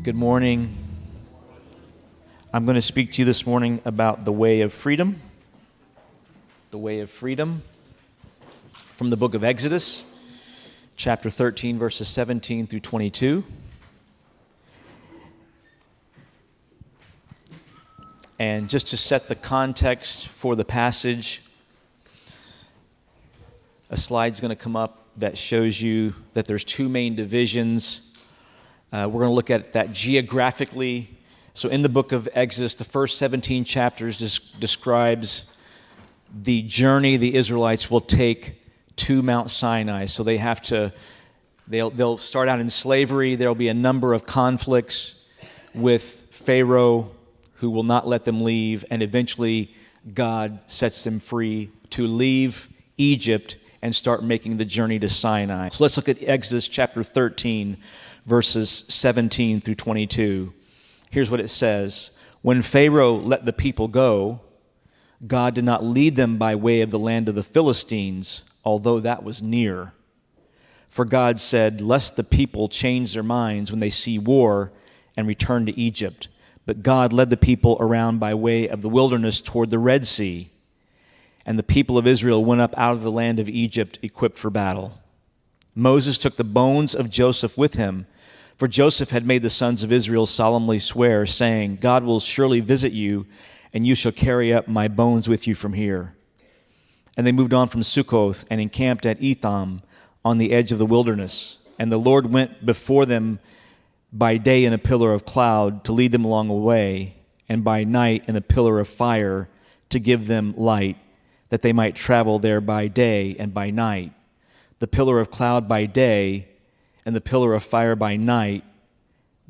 Good morning. I'm going to speak to you this morning about the way of freedom. The way of freedom from the book of Exodus, chapter 13, verses 17 through 22. And just to set the context for the passage, a slide's going to come up that shows you that there's two main divisions. We're going to look at that geographically. So in the book of Exodus, the first 17 chapters describes the journey the Israelites will take to Mount Sinai. So they'll start out in slavery. There'll be a number of conflicts with Pharaoh who will not let them leave, and eventually God sets them free to leave Egypt and start making the journey to Sinai. So let's look at Exodus chapter 13, verses 17 through 22. Here's what it says. When Pharaoh let the people go, God did not lead them by way of the land of the Philistines, although that was near. For God said, lest the people change their minds when they see war and return to Egypt. But God led the people around by way of the wilderness toward the Red Sea. And the people of Israel went up out of the land of Egypt equipped for battle. Moses took the bones of Joseph with him, for Joseph had made the sons of Israel solemnly swear, saying, God will surely visit you, and you shall carry up my bones with you from here. And they moved on from Sukkoth and encamped at Etham on the edge of the wilderness. And the Lord went before them by day in a pillar of cloud to lead them along the way, and by night in a pillar of fire to give them light, that they might travel there by day and by night. The pillar of cloud by day and the pillar of fire by night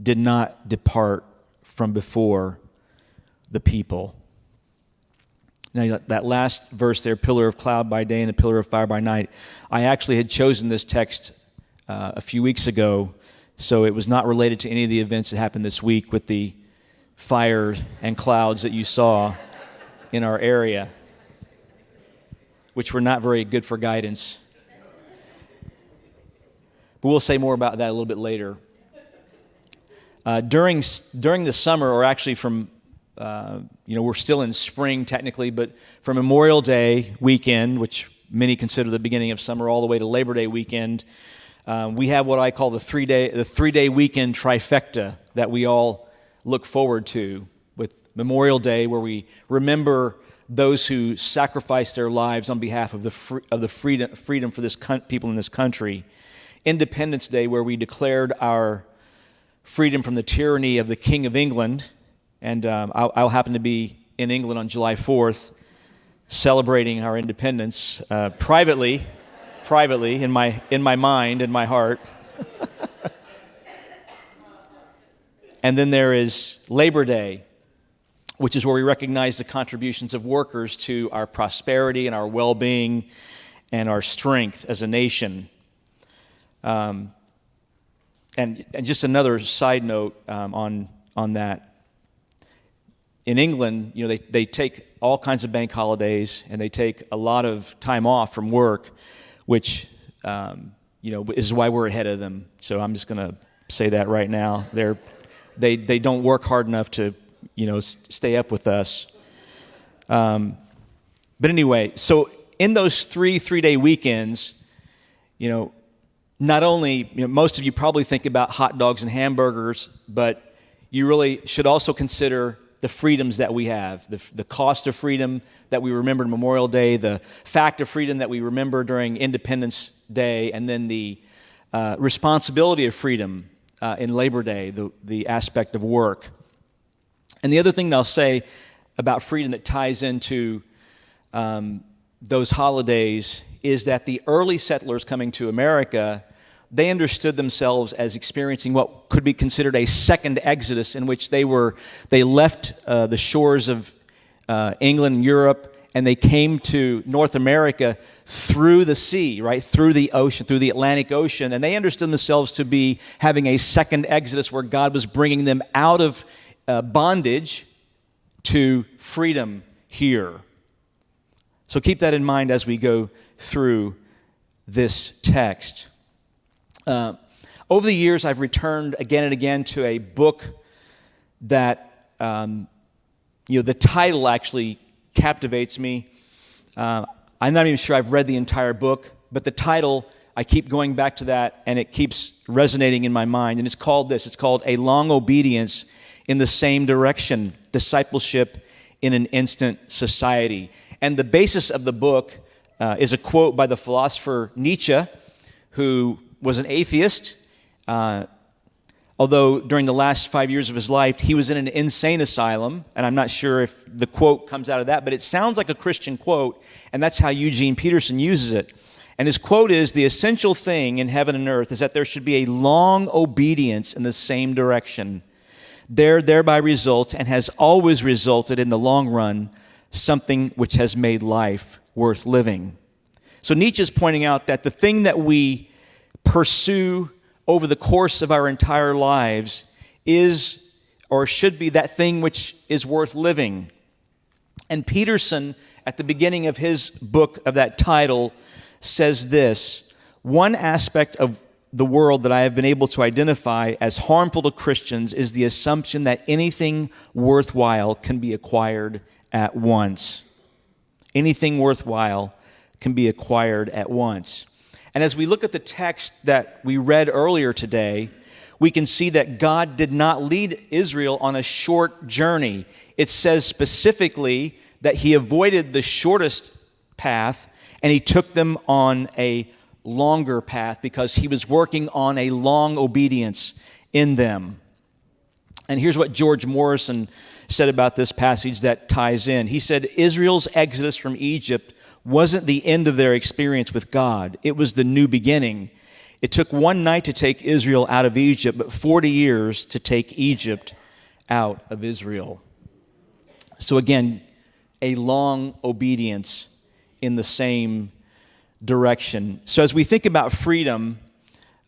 did not depart from before the people. Now, that last verse there, pillar of cloud by day and a pillar of fire by night, I actually had chosen this text a few weeks ago, so it was not related to any of the events that happened this week with the fire and clouds that you saw in our area, which were not very good for guidance. But we'll say more about that a little bit later. During the summer, or actually from, we're still in spring technically, but from Memorial Day weekend, which many consider the beginning of summer, all the way to Labor Day weekend, we have what I call the three-day weekend trifecta that we all look forward to, with Memorial Day, where we remember those who sacrificed their lives on behalf of the freedom for this people in this country. Independence Day, where we declared our freedom from the tyranny of the King of England, and I'll happen to be in England on July 4th, celebrating our independence privately in my mind, in my heart. And then there is Labor Day, which is where we recognize the contributions of workers to our prosperity and our well-being and our strength as a nation. And just another side note on that. In England, they take all kinds of bank holidays and they take a lot of time off from work, which is why we're ahead of them. So I'm just going to say that right now. They don't work hard enough to stay up with us. But anyway, so in those three-day weekends, not only, most of you probably think about hot dogs and hamburgers, but you really should also consider the freedoms that we have, the cost of freedom that we remember on Memorial Day, the fact of freedom that we remember during Independence Day, and then the responsibility of freedom in Labor Day, the aspect of work. And the other thing that I'll say about freedom that ties into those holidays is that the early settlers coming to America, they understood themselves as experiencing what could be considered a second exodus, in which they left the shores of England and Europe, and they came to North America through the sea, right, through the ocean, through the Atlantic Ocean, and they understood themselves to be having a second exodus where God was bringing them out of bondage to freedom here. So keep that in mind as we go through this text. Over the years, I've returned again and again to a book that, the title actually captivates me. I'm not even sure I've read the entire book, but the title, I keep going back to that, and it keeps resonating in my mind. And it's called this. It's called A Long Obedience in the Same Direction, Discipleship in an Instant Society. And the basis of the book is a quote by the philosopher Nietzsche, who was an atheist. Although during the last 5 years of his life, he was in an insane asylum, and I'm not sure if the quote comes out of that, but it sounds like a Christian quote, and that's how Eugene Peterson uses it. And his quote is, "The essential thing in heaven and earth is that there should be a long obedience in the same direction. Thereby results, and has always resulted in the long run, something which has made life worth living." So Nietzsche's pointing out that the thing that we pursue over the course of our entire lives is, or should be, that thing which is worth living. And Peterson, at the beginning of his book of that title, says this: "One aspect of the world that I have been able to identify as harmful to Christians is the assumption that anything worthwhile can be acquired at once." Anything worthwhile can be acquired at once. And as we look at the text that we read earlier today, we can see that God did not lead Israel on a short journey. It says specifically that he avoided the shortest path and he took them on a longer path because he was working on a long obedience in them. And here's what George Morrison said about this passage that ties in. He said, "Israel's exodus from Egypt wasn't the end of their experience with God. It was the new beginning. It took one night to take Israel out of Egypt, but 40 years to take Egypt out of Israel." So again, a long obedience in the same direction. So as we think about freedom,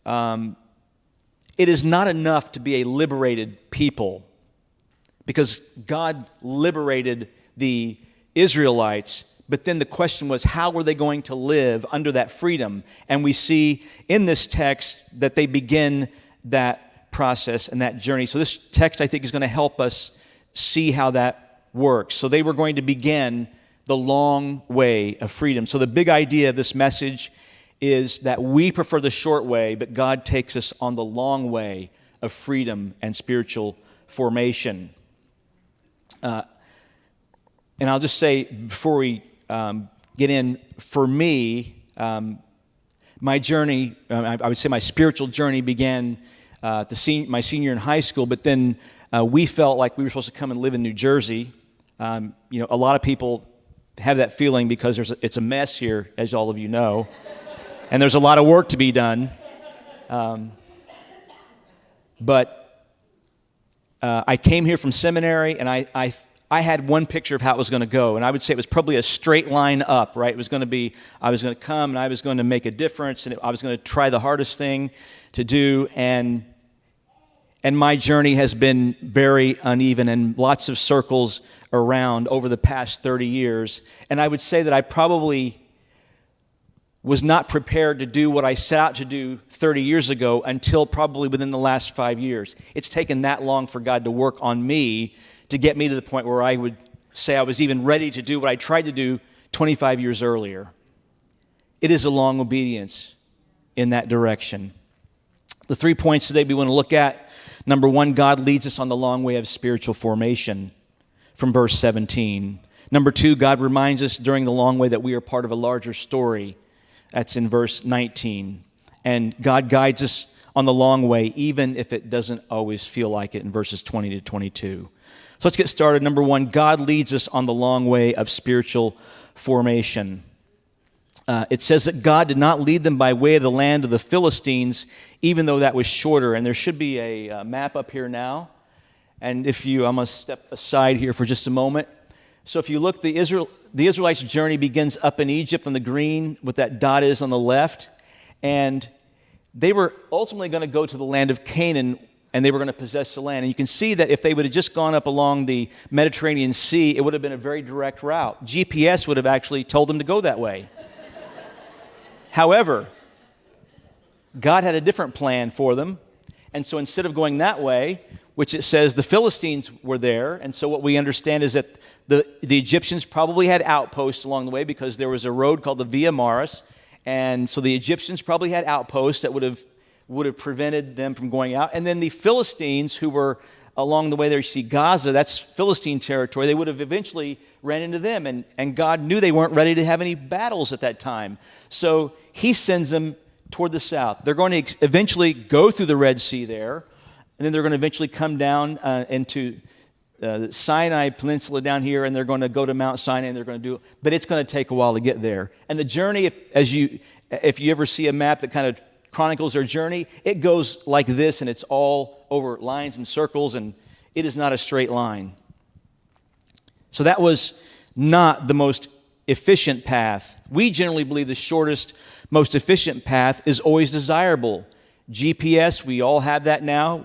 it is not enough to be a liberated people, because God liberated the Israelites. But then the question was, how were they going to live under that freedom? And we see in this text that they begin that process and that journey. So this text, I think, is going to help us see how that works. So they were going to begin the long way of freedom. So the big idea of this message is that we prefer the short way, but God takes us on the long way of freedom and spiritual formation. And I'll just say before we get in, for me, my journey, I would say my spiritual journey began my senior in high school, but then we felt like we were supposed to come and live in New Jersey. A lot of people have that feeling because it's a mess here, as all of you know, and there's a lot of work to be done. But I came here from seminary, and I had one picture of how it was going to go, and I would say it was probably a straight line up, right? It was going to be, I was going to come, and I was going to make a difference, and I was going to try the hardest thing to do, and my journey has been very uneven and lots of circles around over the past 30 years, and I would say that I probably was not prepared to do what I set out to do 30 years ago until probably within the last 5 years. It's taken that long for God to work on me to get me to the point where I would say I was even ready to do what I tried to do 25 years earlier. It is a long obedience in that direction. The 3 points today we want to look at. Number one, God leads us on the long way of spiritual formation from verse 17. Number two, God reminds us during the long way that we are part of a larger story. That's in verse 19. And God guides us on the long way, even if it doesn't always feel like it, in verses 20 to 22. So let's get started. Number one, God leads us on the long way of spiritual formation. It says that God did not lead them by way of the land of the Philistines, even though that was shorter. And there should be a map up here now. And I'm going to step aside here for just a moment. So if you look, the Israelites' journey begins up in Egypt on the green, what that dot is on the left. And they were ultimately going to go to the land of Canaan, and they were going to possess the land. And you can see that if they would have just gone up along the Mediterranean Sea, it would have been a very direct route. GPS would have actually told them to go that way. However, God had a different plan for them. And so instead of going that way, which it says the Philistines were there, and so what we understand is that the Egyptians probably had outposts along the way because there was a road called the Via Maris, and so the Egyptians probably had outposts that would have prevented them from going out. And then the Philistines, who were along the way there, you see Gaza, that's Philistine territory, they would have eventually ran into them, and God knew they weren't ready to have any battles at that time. So he sends them toward the south. They're going to eventually go through the Red Sea there, and then they're going to eventually come down into the Sinai Peninsula down here, and they're going to go to Mount Sinai, and they're going to do it. But it's going to take a while to get there. And the journey, if you ever see a map that kind of chronicles their journey, it goes like this, and it's all over lines and circles, and it is not a straight line. So that was not the most efficient path. We generally believe the shortest, most efficient path is always desirable. GPS, we all have that now.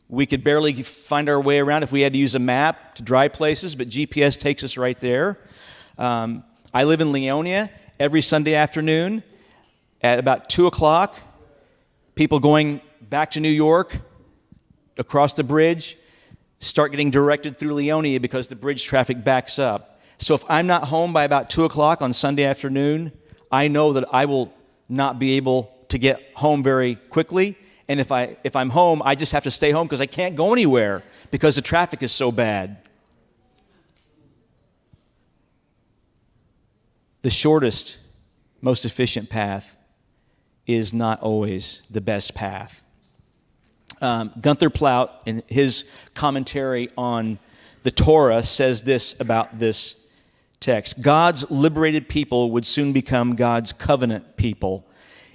We could barely find our way around if we had to use a map to drive places, but GPS takes us right there. I live in Leonia. Every Sunday afternoon at about 2 o'clock, people going back to New York across the bridge start getting directed through Leonia because the bridge traffic backs up. So if I'm not home by about 2 o'clock on Sunday afternoon, I know that I will not be able to get home very quickly. And if I'm home, I just have to stay home because I can't go anywhere because the traffic is so bad. The shortest, most efficient path is not always the best path. Gunther Plaut, in his commentary on the Torah, says this about this text. God's liberated people would soon become God's covenant people.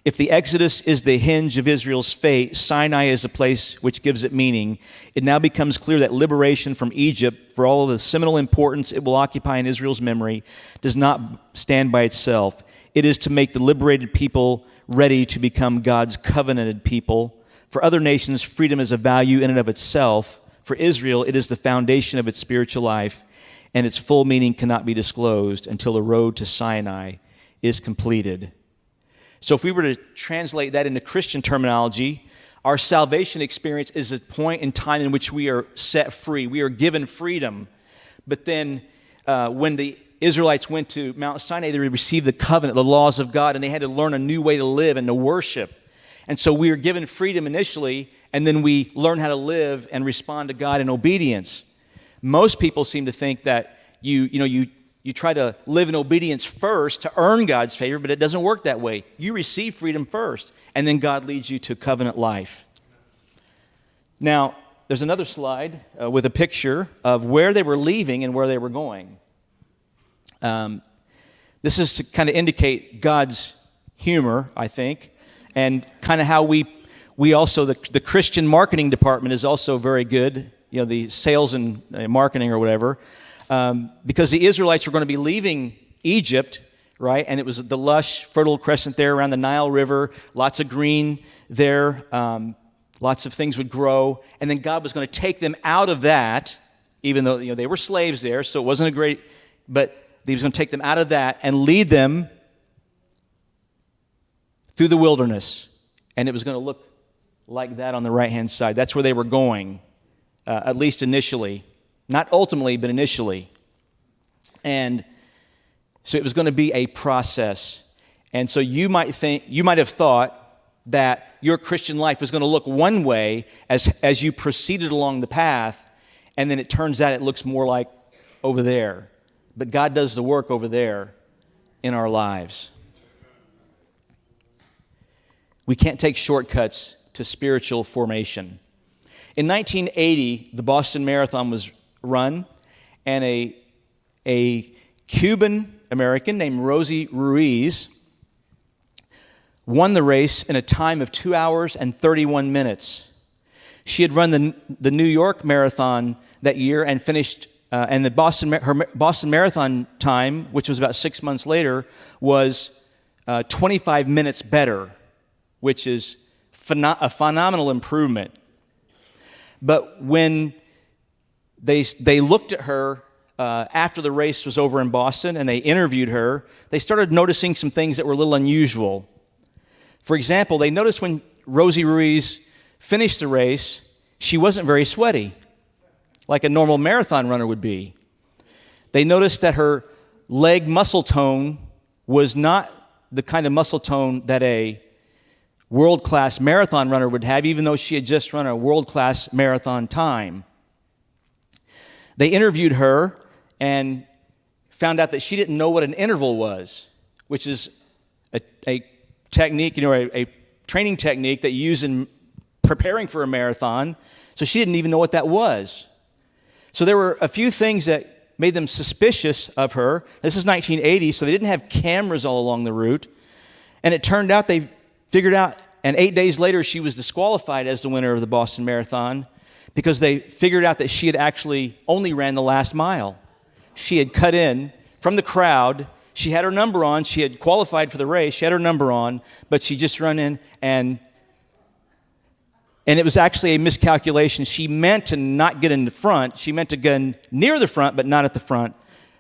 If the Exodus is the hinge of Israel's fate, Sinai is the place which gives it meaning. It now becomes clear that liberation from Egypt, for all of the seminal importance it will occupy in Israel's memory, does not stand by itself. It is to make the liberated people ready to become God's covenanted people. For other nations, freedom is a value in and of itself. For Israel, it is the foundation of its spiritual life, and its full meaning cannot be disclosed until the road to Sinai is completed. So if we were to translate that into Christian terminology, our salvation experience is a point in time in which we are set free. We are given freedom. But then when the Israelites went to Mount Sinai, they received the covenant, the laws of God, and they had to learn a new way to live and to worship. And so we are given freedom initially, and then we learn how to live and respond to God in obedience. Most people seem to think that you try to live in obedience first to earn God's favor, but it doesn't work that way. You receive freedom first, and then God leads you to covenant life. Now, there's another slide with a picture of where they were leaving and where they were going. This is to kind of indicate God's humor, I think, and kind of how we also, the Christian marketing department is also very good, the sales and marketing or whatever, because the Israelites were going to be leaving Egypt, right? And it was the lush, fertile crescent there around the Nile River, lots of green there, lots of things would grow, and then God was going to take them out of that, even though they were slaves there, so it wasn't but He was going to take them out of that and lead them through the wilderness, and it was going to look like that on the right-hand side. That's where they were going, at least initially. Not ultimately, but initially. And so it was going to be a process. And so you might have thought that your Christian life was going to look one way as you proceeded along the path, and then it turns out it looks more like over there. But God does the work over there in our lives. We can't take shortcuts to spiritual formation. In 1980, the Boston Marathon was run, and a Cuban American named Rosie Ruiz won the race in a time of 2 hours and 31 minutes. She had run the New York Marathon that year and finished, and her Boston Marathon time, which was about 6 months later, was 25 minutes better, which is a phenomenal improvement. But when they looked at her after the race was over in Boston and they interviewed her, they started noticing some things that were a little unusual. For example, they noticed when Rosie Ruiz finished the race, she wasn't very sweaty, like a normal marathon runner would be. They noticed that her leg muscle tone was not the kind of muscle tone that a world-class marathon runner would have, even though she had just run a world-class marathon time. They interviewed her and found out that she didn't know what an interval was, which is a technique, a training technique that you use in preparing for a marathon. So she didn't even know what that was. So there were a few things that made them suspicious of her. This is 1980, so they didn't have cameras all along the route. And it turned out they figured out, and 8 days later she was disqualified as the winner of the Boston Marathon because they figured out that she had actually only ran the last mile. She had cut in from the crowd. She had her number on. She had qualified for the race. She had her number on, but she just run in and it was actually a miscalculation. She meant to not get in the front. She meant to get near the front, but not at the front.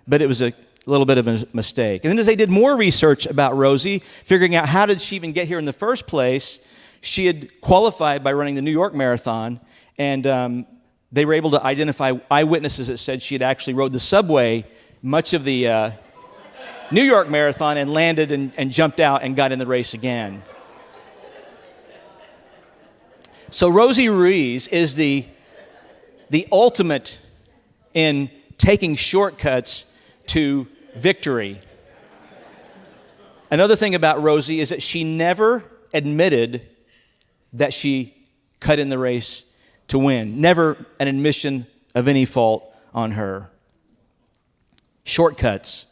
But it was a little bit of a mistake. And then as they did more research about Rosie, figuring out how did she even get here in the first place, she had qualified by running the New York Marathon, and they were able to identify eyewitnesses that said she had actually rode the subway much of the New York Marathon and landed and jumped out and got in the race again. So Rosie Ruiz is the ultimate in taking shortcuts to victory. Another thing about Rosie is that she never admitted that she cut in the race to win. Never an admission of any fault on her. Shortcuts.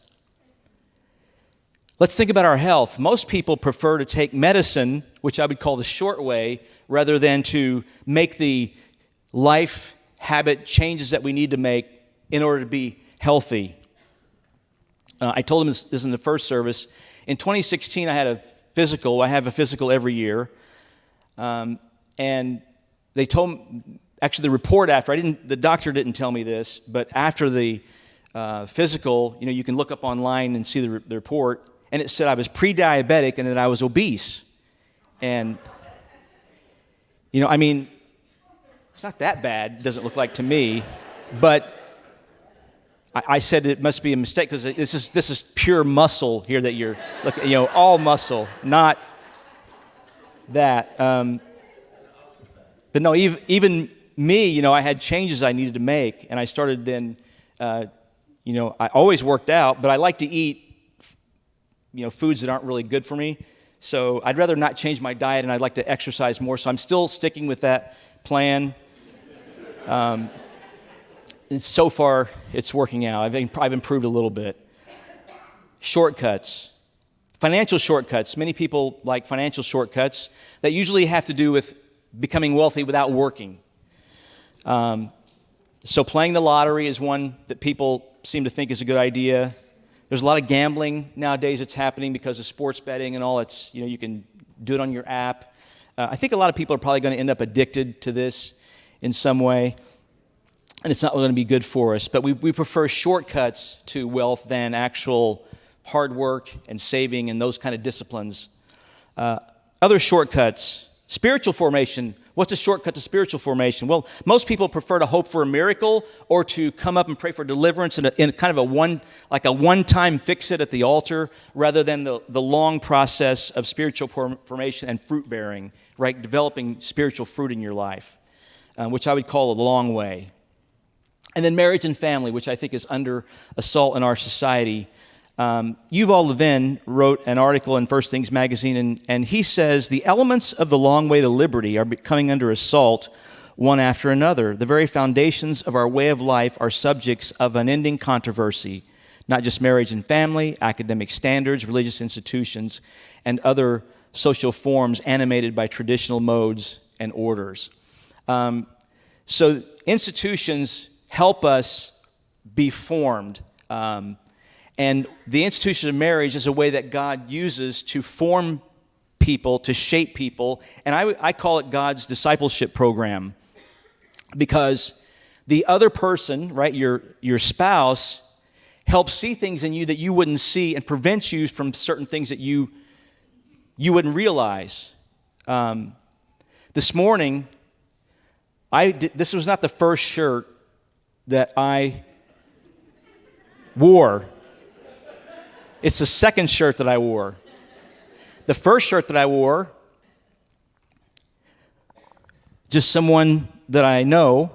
Let's think about our health. Most people prefer to take medicine, which I would call the short way, rather than to make the life habit changes that we need to make in order to be healthy. I told them this in the first service. In 2016, I had a physical. I have a physical every year. And they told me, actually the report after, the doctor didn't tell me this, but after the physical, you can look up online and see the report, and it said I was pre-diabetic and that I was obese. And, it's not that bad, it doesn't look like to me, but I said it must be a mistake because this is pure muscle here that you're looking, all muscle, not that. But no, even me, I had changes I needed to make, and I started then, I always worked out, but I like to eat, foods that aren't really good for me. So I'd rather not change my diet, and I'd like to exercise more. So I'm still sticking with that plan. And so far, it's working out. I've improved a little bit. Shortcuts. Financial shortcuts. Many people like financial shortcuts that usually have to do with becoming wealthy without working. So playing the lottery is one that people seem to think is a good idea. There's a lot of gambling nowadays that's happening because of sports betting and all. It's, you can do it on your app. I think a lot of people are probably going to end up addicted to this in some way, and it's not going to be good for us. But we prefer shortcuts to wealth than actual hard work and saving and those kind of disciplines. Other shortcuts, spiritual formation. What's a shortcut to spiritual formation? Well, most people prefer to hope for a miracle or to come up and pray for deliverance in kind of a one-time fix-it at the altar rather than the long process of spiritual formation and fruit-bearing, right? Developing spiritual fruit in your life, which I would call a long way. And then marriage and family, which I think is under assault in our society. Yuval Levin wrote an article in First Things magazine, and he says, the elements of the long way to liberty are coming under assault one after another. The very foundations of our way of life are subjects of unending controversy, not just marriage and family, academic standards, religious institutions, and other social forms animated by traditional modes and orders. So institutions help us be formed. And the institution of marriage is a way that God uses to form people, to shape people. And I call it God's discipleship program. Because the other person, right, your spouse, helps see things in you that you wouldn't see and prevents you from certain things that you wouldn't realize. This morning, this was not the first shirt that I wore. It's the second shirt that I wore. The first shirt that I wore, just someone that I know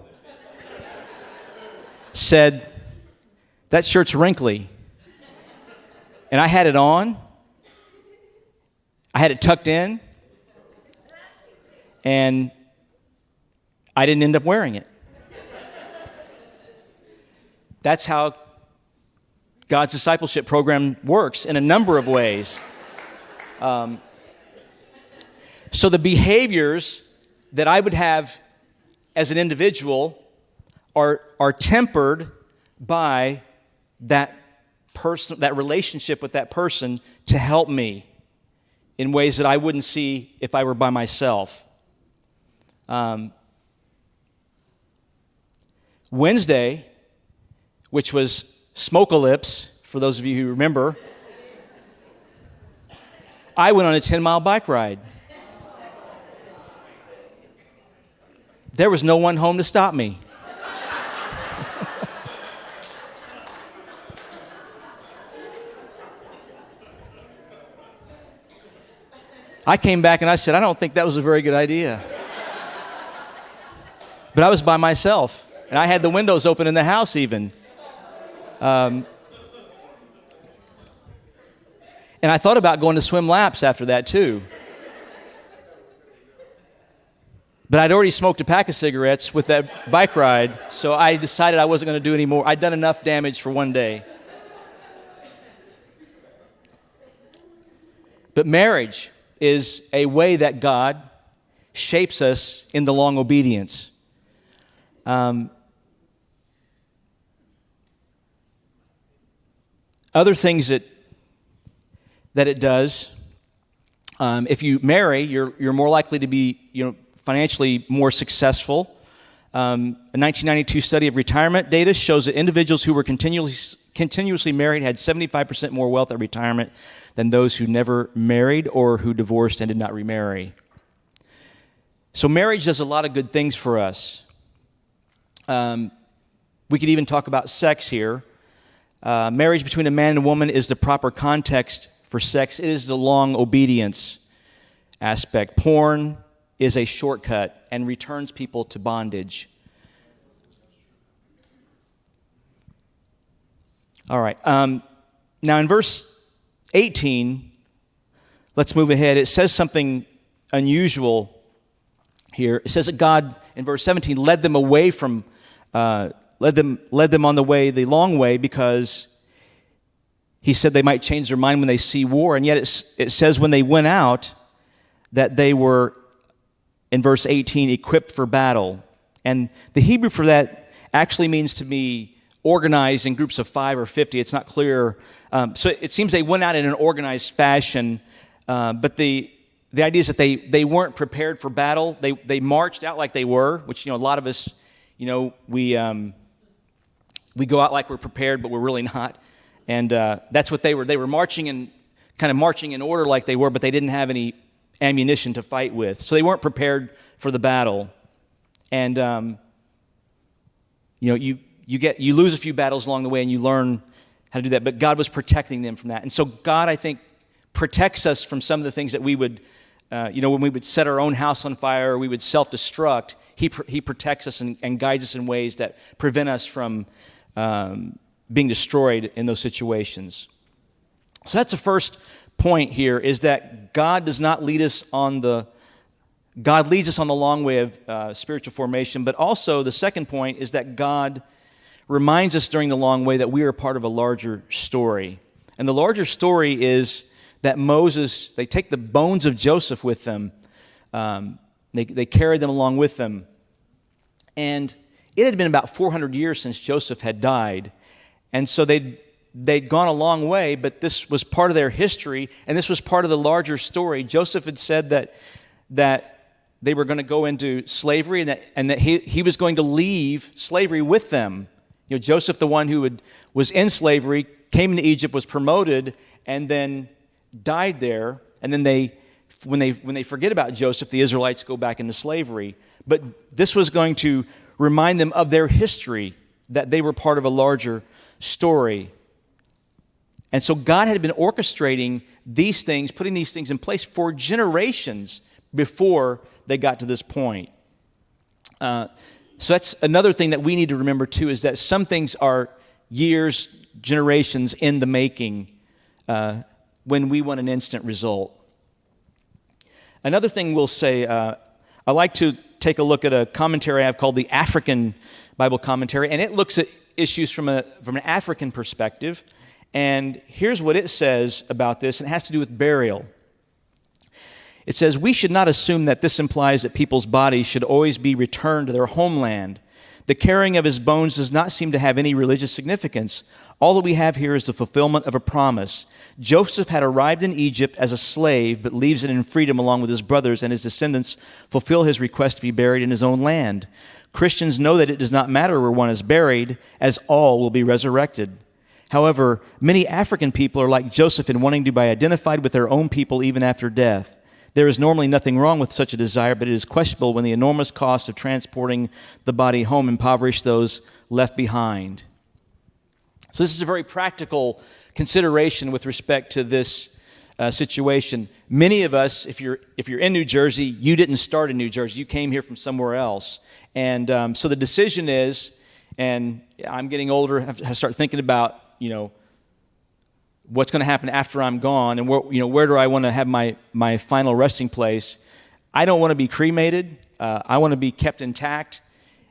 said, "That shirt's wrinkly." And I had it on. I had it tucked in. And I didn't end up wearing it. That's how God's discipleship program works in a number of ways. So the behaviors that I would have as an individual are tempered by that person, that relationship with that person, to help me in ways that I wouldn't see if I were by myself. Wednesday, which was Smoke-a-Lips, for those of you who remember, I went on a 10-mile bike ride. There was no one home to stop me. I came back and I said, I don't think that was a very good idea. But I was by myself, and I had the windows open in the house even. And I thought about going to swim laps after that too. But I'd already smoked a pack of cigarettes with that bike ride, so I decided I wasn't going to do any more. I'd done enough damage for one day. But marriage is a way that God shapes us in the long obedience. Other things that it does, if you marry, you're more likely to be, financially more successful. A 1992 study of retirement data shows that individuals who were continuously married had 75% more wealth at retirement than those who never married or who divorced and did not remarry. So marriage does a lot of good things for us. We could even talk about sex here. Marriage between a man and a woman is the proper context for sex. It is the long obedience aspect. Porn is a shortcut and returns people to bondage. All right. Now in verse 18, let's move ahead. It says something unusual here. It says that God, in verse 17, led them away from, led them on the long way, because he said they might change their mind when they see war. And yet it says when they went out that they were, in verse 18, equipped for battle. And the Hebrew for that actually means to be organized in groups of 5 or 50. It's not clear. So it seems they went out in an organized fashion. But the idea is that they weren't prepared for battle. They marched out like they were, which, a lot of us, we go out like we're prepared, but we're really not. And that's what they were. They were marching in order like they were, but they didn't have any ammunition to fight with. So they weren't prepared for the battle. And you lose a few battles along the way, and you learn how to do that. But God was protecting them from that. And so God, I think, protects us from some of the things that we would, when we would set our own house on fire, or we would self-destruct. He protects us and guides us in ways that prevent us from being destroyed in those situations. So that's the first point here, is that God does not lead us God leads us on the long way of spiritual formation. But also the second point is that God reminds us during the long way that we are part of a larger story. And the larger story is that they take the bones of Joseph with them. They carried them along with them. And it had been about 400 years since Joseph had died. And so they'd gone a long way, but this was part of their history, and this was part of the larger story. Joseph had said that they were going to go into slavery, and that he was going to leave slavery with them. Joseph, the one who was in slavery, came into Egypt, was promoted, and then died there. And then when they forget about Joseph, the Israelites go back into slavery. But this was going to remind them of their history, that they were part of a larger story. And so God had been orchestrating these things, putting these things in place for generations before they got to this point. So that's another thing that we need to remember too, is that some things are years, generations in the making when we want an instant result. Another thing we'll say, I like to take a look at a commentary I have called the African Bible Commentary, and it looks at issues from an African perspective. And here's what it says about this, and it has to do with burial. It says, "We should not assume that this implies that people's bodies should always be returned to their homeland. The carrying of his bones does not seem to have any religious significance. All that we have here is the fulfillment of a promise. Joseph had arrived in Egypt as a slave, but leaves it in freedom along with his brothers, and his descendants fulfill his request to be buried in his own land. Christians know that it does not matter where one is buried, as all will be resurrected. However, many African people are like Joseph in wanting to be identified with their own people even after death. There is normally nothing wrong with such a desire, but it is questionable when the enormous cost of transporting the body home impoverish those left behind." So this is a very practical consideration with respect to this situation. Many of us, if you're in New Jersey, you didn't start in New Jersey. You came here from somewhere else. And so the decision is, and I'm getting older, I have to start thinking about, what's going to happen after I'm gone, and where do I want to have my final resting place. I don't want to be cremated. I want to be kept intact,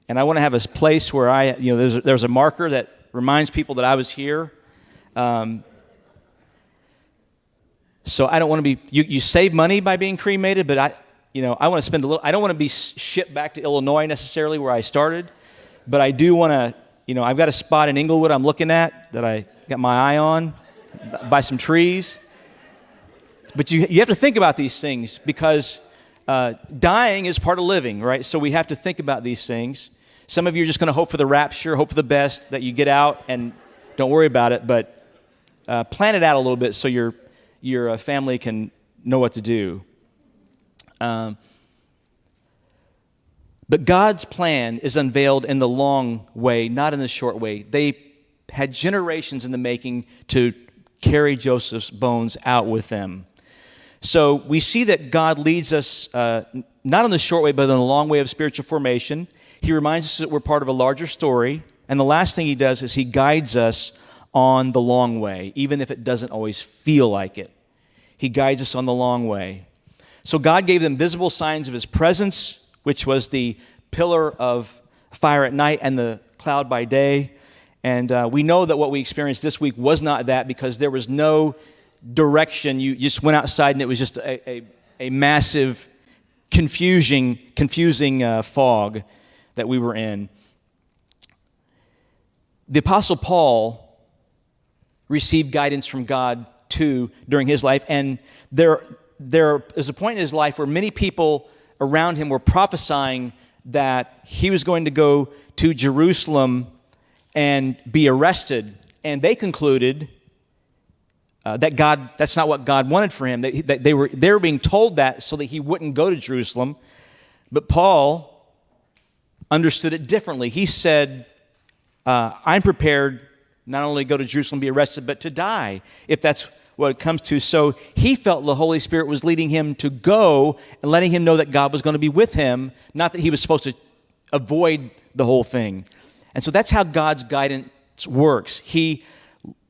and I want to have a place where there's a marker that reminds people that I was here. So I don't want to be. You save money by being cremated, but I want to spend a little. I don't want to be shipped back to Illinois necessarily, where I started, but I do want to. I've got a spot in Inglewood I'm looking at that I got my eye on, by some trees. But you have to think about these things, because dying is part of living, right? So we have to think about these things. Some of you are just going to hope for the rapture, hope for the best, that you get out and don't worry about it. But plan it out a little bit so your family can know what to do. But God's plan is unveiled in the long way, not in the short way. They had generations in the making to carry Joseph's bones out with them. So we see that God leads us not in the short way, but in the long way of spiritual formation. He reminds us that we're part of a larger story. And the last thing he does is he guides us on the long way, even if it doesn't always feel like it. He guides us on the long way. So God gave them visible signs of his presence, which was the pillar of fire at night and the cloud by day. And we know that what we experienced this week was not that, because there was no direction. You just went outside and it was just a massive, confusing fog that we were in. The Apostle Paul received guidance from God too during his life, and there is a point in his life where many people around him were prophesying that he was going to go to Jerusalem and be arrested, and they concluded that's not what God wanted for him. That they were being told that so that he wouldn't go to Jerusalem. But Paul understood it differently. He said, I'm prepared not only to go to Jerusalem and be arrested, but to die, if that's what it comes to. So he felt the Holy Spirit was leading him to go and letting him know that God was going to be with him, not that he was supposed to avoid the whole thing. And so that's how God's guidance works. He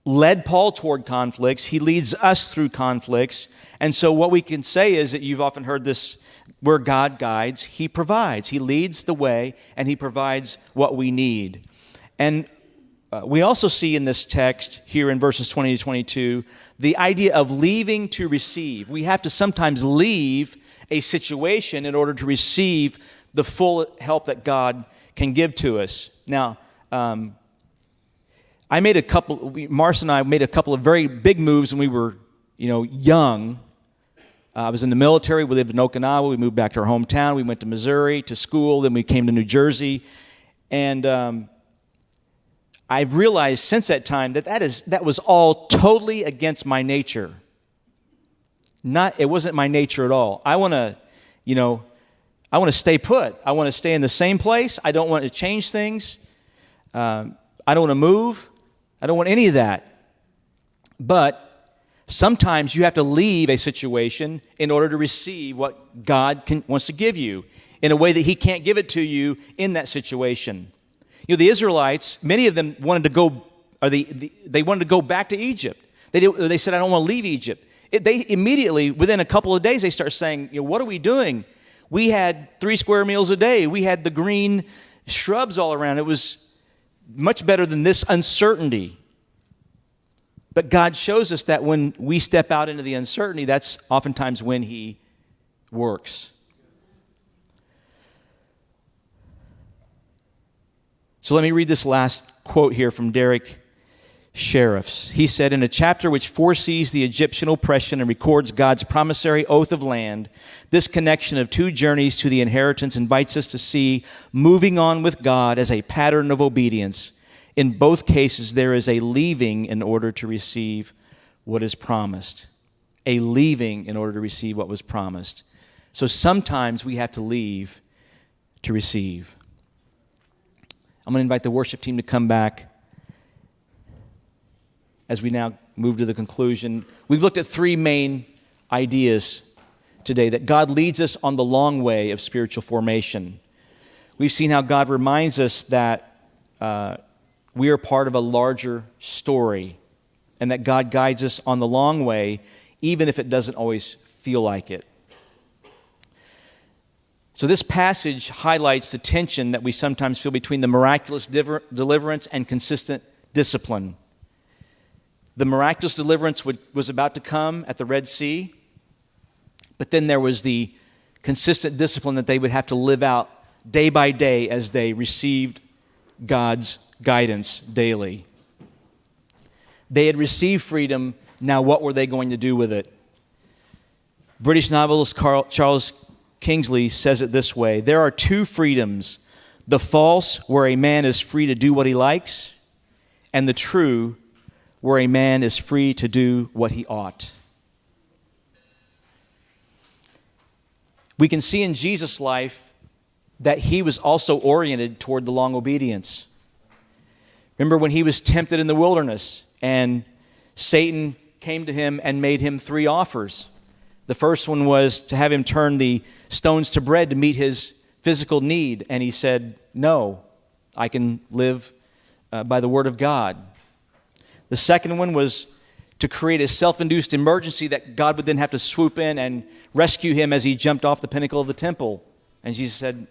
led Paul toward conflicts. He leads us through conflicts. And so what we can say is that you've often heard this, where God guides, he provides. He leads the way, and he provides what we need. And we also see in this text here in verses 20 to 22, the idea of leaving to receive. We have to sometimes leave a situation in order to receive the full help that God can give to us. Now, Mars and I made a couple of very big moves when we were, young. I was in the military. We lived in Okinawa. We moved back to our hometown. We went to Missouri to school. Then we came to New Jersey. And I've realized since that time that was all totally against my nature. It wasn't my nature at all. I want to stay put. I want to stay in the same place. I don't want to change things. I don't want to move. I don't want any of that. But sometimes you have to leave a situation in order to receive what God wants to give you in a way that he can't give it to you in that situation. The Israelites, many of them wanted to go, they wanted to go back to Egypt. They said, I don't want to leave Egypt. They immediately, within a couple of days, they start saying, what are we doing? We had 3 square meals a day. We had the green shrubs all around. It was much better than this uncertainty. But God shows us that when we step out into the uncertainty, that's oftentimes when he works. So let me read this last quote here from Derek Sheriffs. He said, in a chapter which foresees the Egyptian oppression and records God's promissory oath of land, this connection of 2 journeys to the inheritance invites us to see moving on with God as a pattern of obedience. In both cases, there is a leaving in order to receive what is promised. A leaving in order to receive what was promised. So sometimes we have to leave to receive. I'm going to invite the worship team to come back as we now move to the conclusion. We've looked at 3 main ideas today, that God leads us on the long way of spiritual formation. We've seen how God reminds us that we are part of a larger story, and that God guides us on the long way, even if it doesn't always feel like it. So this passage highlights the tension that we sometimes feel between the miraculous deliverance and consistent discipline. The miraculous deliverance was about to come at the Red Sea, but then there was the consistent discipline that they would have to live out day by day as they received God's guidance daily. They had received freedom. Now what were they going to do with it? British novelist Charles Kingsley says it this way: there are 2 freedoms, the false, where a man is free to do what he likes, and the true, where a man is free to do what he ought. We can see in Jesus' life that he was also oriented toward the long obedience. Remember when he was tempted in the wilderness and Satan came to him and made him 3 offers. The first one was to have him turn the stones to bread to meet his physical need. And he said, no, I can live by the word of God. The second one was to create a self-induced emergency that God would then have to swoop in and rescue him as he jumped off the pinnacle of the temple. And Jesus said,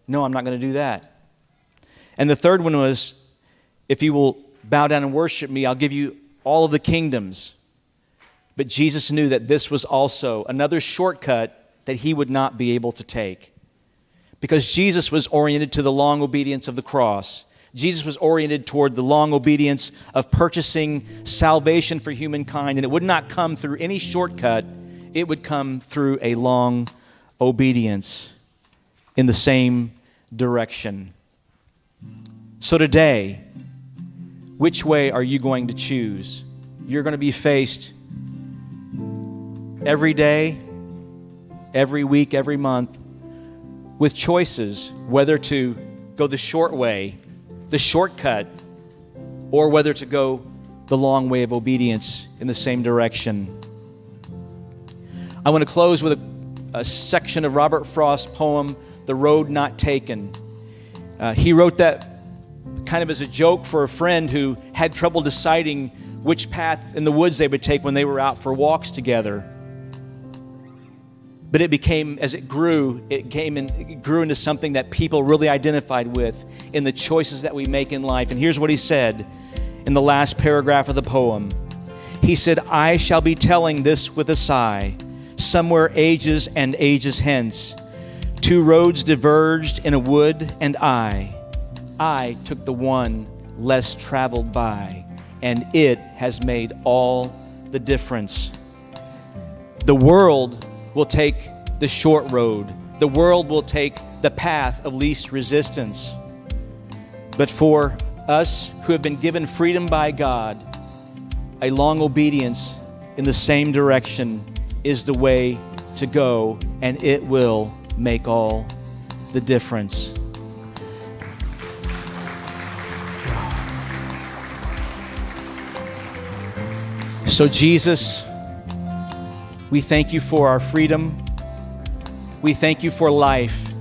no, I'm not going to do that. And the third one was, if you will bow down and worship me, I'll give you all of the kingdoms. But Jesus knew that this was also another shortcut that he would not be able to take. Because Jesus was oriented to the long obedience of the cross. Jesus was oriented toward the long obedience of purchasing salvation for humankind. And it would not come through any shortcut. It would come through a long obedience in the same direction. So today, which way are you going to choose? You're going to be faced every day, every week, every month with choices, whether to go the short way, the shortcut, or whether to go the long way of obedience in the same direction. I want to close with a section of Robert Frost's poem, The Road Not Taken. He wrote that kind of as a joke for a friend who had trouble deciding which path in the woods they would take when they were out for walks together. But it became, as it grew, it grew into something that people really identified with in the choices that we make in life. And here's what he said in the last paragraph of the poem. He said, I shall be telling this with a sigh, somewhere ages and ages hence. 2 roads diverged in a wood, and I took the one less traveled by, and it has made all the difference. The world will take the short road. The world will take the path of least resistance. But for us who have been given freedom by God, a long obedience in the same direction is the way to go, and it will make all the difference. So Jesus, we thank you for our freedom. We thank you for life.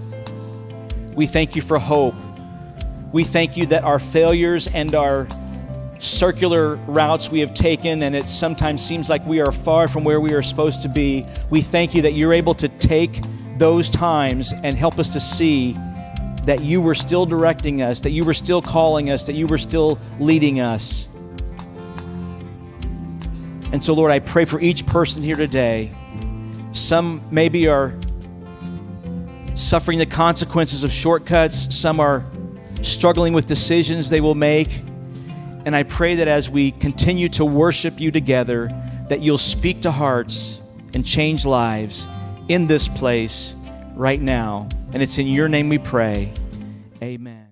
We thank you for hope. We thank you that our failures and our circular routes we have taken, and it sometimes seems like we are far from where we are supposed to be, we thank you that you're able to take those times and help us to see that you were still directing us, that you were still calling us, that you were still leading us. And so, Lord, I pray for each person here today. Some maybe are suffering the consequences of shortcuts. Some are struggling with decisions they will make. And I pray that as we continue to worship you together, that you'll speak to hearts and change lives in this place right now. And it's in your name we pray. Amen.